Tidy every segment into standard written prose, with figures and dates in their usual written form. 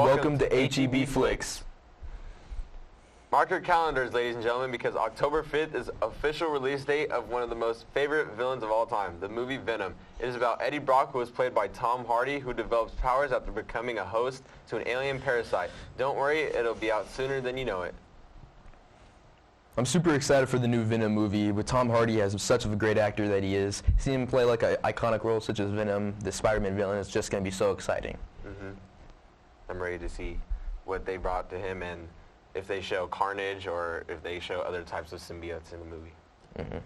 Welcome to HEBFLIX. Mark your calendars, ladies and gentlemen, because October 5th is official release date of one of the most favorite villains of all time, the movie Venom. It is about Eddie Brock, who is played by Tom Hardy, who develops powers after becoming a host to an alien parasite. Don't worry, it'll be out sooner than you know it. I'm super excited for the new Venom movie with Tom Hardy as such of a great actor that he is. Seeing him play like an iconic role such as Venom, the Spider-Man villain, is just going to be so exciting. I'm ready to see what they brought to him and if they show Carnage or if they show other types of symbiotes in the movie.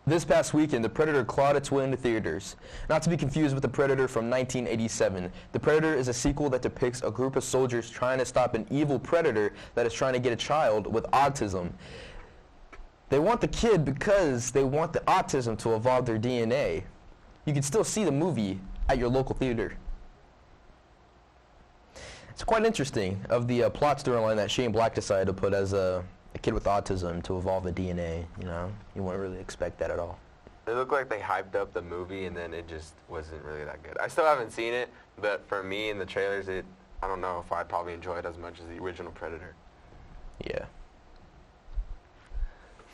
This past weekend, The Predator clawed its way into theaters. Not to be confused with The Predator from 1987. The Predator is a sequel that depicts a group of soldiers trying to stop an evil predator that is trying to get a child with autism. They want the kid because they want the autism to evolve their DNA. You can still see the movie at your local theater. It's quite interesting of the plot storyline that Shane Black decided to put as a kid with autism to evolve the DNA. You know, you wouldn't really expect that at all. It looked like they hyped up the movie and then it just wasn't really that good. I still haven't seen it, but for me in the trailers, I don't know if I'd probably enjoy it as much as the original Predator. Yeah.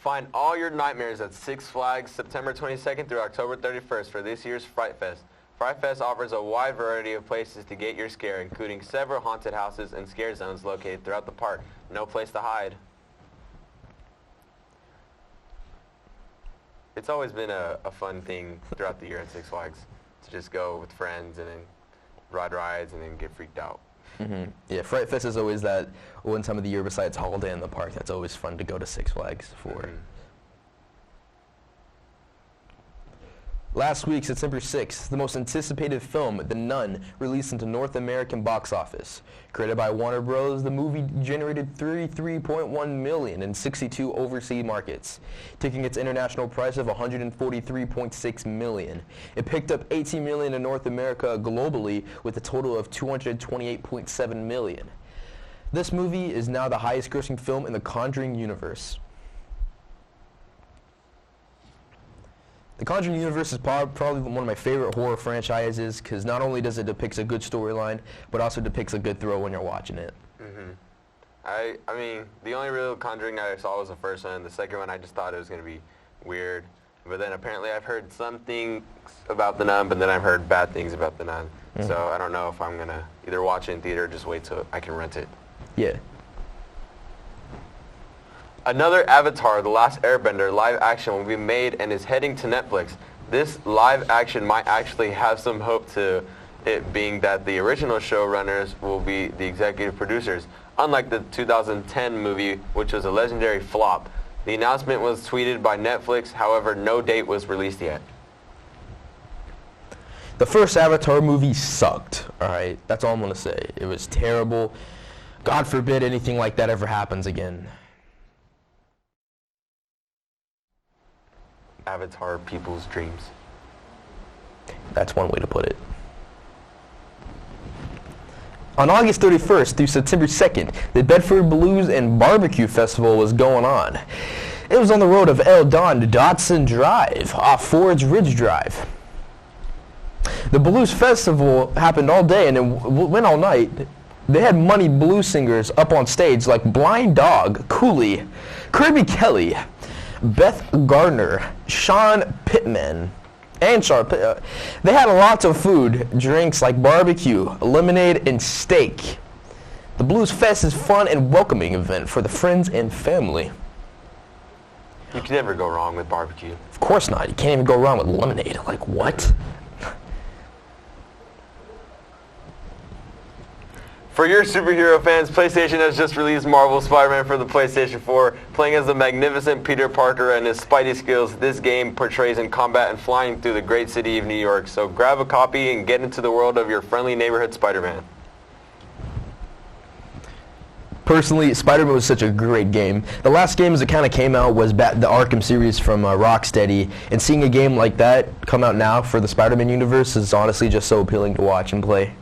Find all your nightmares at Six Flags September 22nd through October 31st for this year's Fright Fest. Fright Fest offers a wide variety of places to get your scare, including several haunted houses and scare zones located throughout the park. No place to hide. It's always been a fun thing throughout the year at Six Flags to just go with friends and then ride rides and then get freaked out. Yeah, Fright Fest is always that one time of the year besides Holiday in the Park that's always fun to go to Six Flags for. Last week, September 6th, the most anticipated film, The Nun, released into North American box office. Created by Warner Bros., the movie generated $33.1 million in 62 overseas markets, taking its international price of $143.6 million. It picked up $18 million in North America globally with a total of $228.7 million. This movie is now the highest-grossing film in the Conjuring universe. The Conjuring universe is probably one of my favorite horror franchises because not only does it depict a good storyline, but also depicts a good thrill when you're watching it. I mean, the only real Conjuring I saw was the first one. The second one, I just thought it was going to be weird. But then apparently I've heard some things about The Nun, but then I've heard bad things about The Nun. So I don't know if I'm going to either watch it in theater or just wait till I can rent it. Yeah. Another Avatar, The Last Airbender live action will be made and is heading to Netflix. This live action might actually have some hope to it being that the original showrunners will be the executive producers, unlike the 2010 movie, which was a legendary flop. The announcement was tweeted by Netflix, however, no date was released yet. The first Avatar movie sucked, alright? That's all I'm going to say. It was terrible. God forbid anything like that ever happens again. Avatar people's dreams. That's one way to put it. On August 31st through September 2nd, the Bedford Blues and Barbecue Festival was going on. It was on the road of El Don to Dotson Drive off Fords Ridge Drive. The Blues Festival happened all day and it went all night. They had money blues singers up on stage like Blind Dog, Cooley, Kirby Kelly, Beth Gardner, Sean Pittman, and they had lots of food, drinks like barbecue, lemonade, and steak. The Blues Fest is a fun and welcoming event for the friends and family. You can never go wrong with barbecue. Of course not. You can't even go wrong with lemonade. Like, what? For your superhero fans, PlayStation has just released Marvel Spider-Man for the PlayStation 4. Playing as the magnificent Peter Parker and his Spidey skills, this game portrays in combat and flying through the great city of New York. So grab a copy and get into the world of your friendly neighborhood Spider-Man. Personally, Spider-Man was such a great game. The last games that kind of came out was the Arkham series from Rocksteady, and seeing a game like that come out now for the Spider-Man universe is honestly just so appealing to watch and play.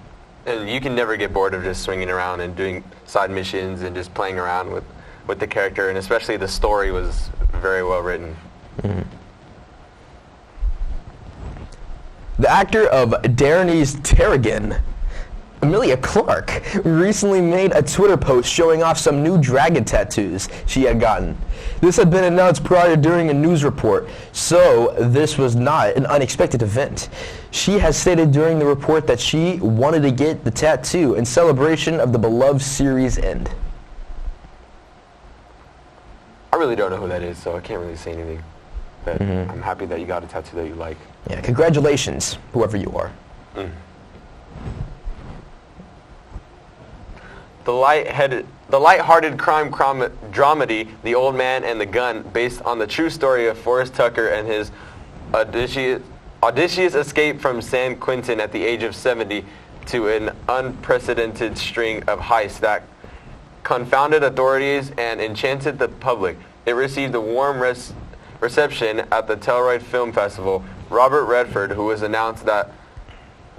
And you can never get bored of just swinging around and doing side missions and just playing around with the character, and especially the story was very well written. The actor of Daenerys Targaryen Emilia Clarke recently made a Twitter post showing off some new dragon tattoos she had gotten. This had been announced prior during a news report, so this was not an unexpected event. She has stated during the report that she wanted to get the tattoo in celebration of the beloved series end. I really don't know who that is, so I can't really say anything. But I'm happy that you got a tattoo that you like. Yeah, congratulations, whoever you are. The light-hearted crime dramedy, The Old Man and the Gun, based on the true story of Forrest Tucker and his audacious escape from San Quentin at the age of 70 to an unprecedented string of heists that confounded authorities and enchanted the public. It received a warm reception at the Telluride Film Festival. Robert Redford, who has announced that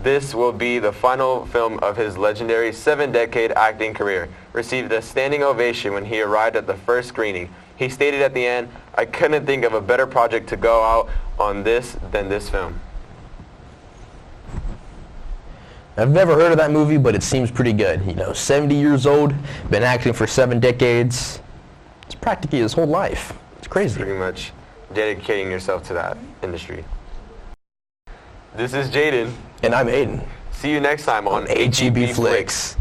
this will be the final film of his legendary 7-decade acting career, received a standing ovation when he arrived at the first screening. He stated at the end, "I couldn't think of a better project to go out on than this film." I've never heard of that movie, but it seems pretty good. 70 years old, been acting for 7 decades. It's practically his whole life. It's crazy. Pretty much dedicating yourself to that industry. This is Jaden. And I'm Aiden. See you next time on HEBFLIX.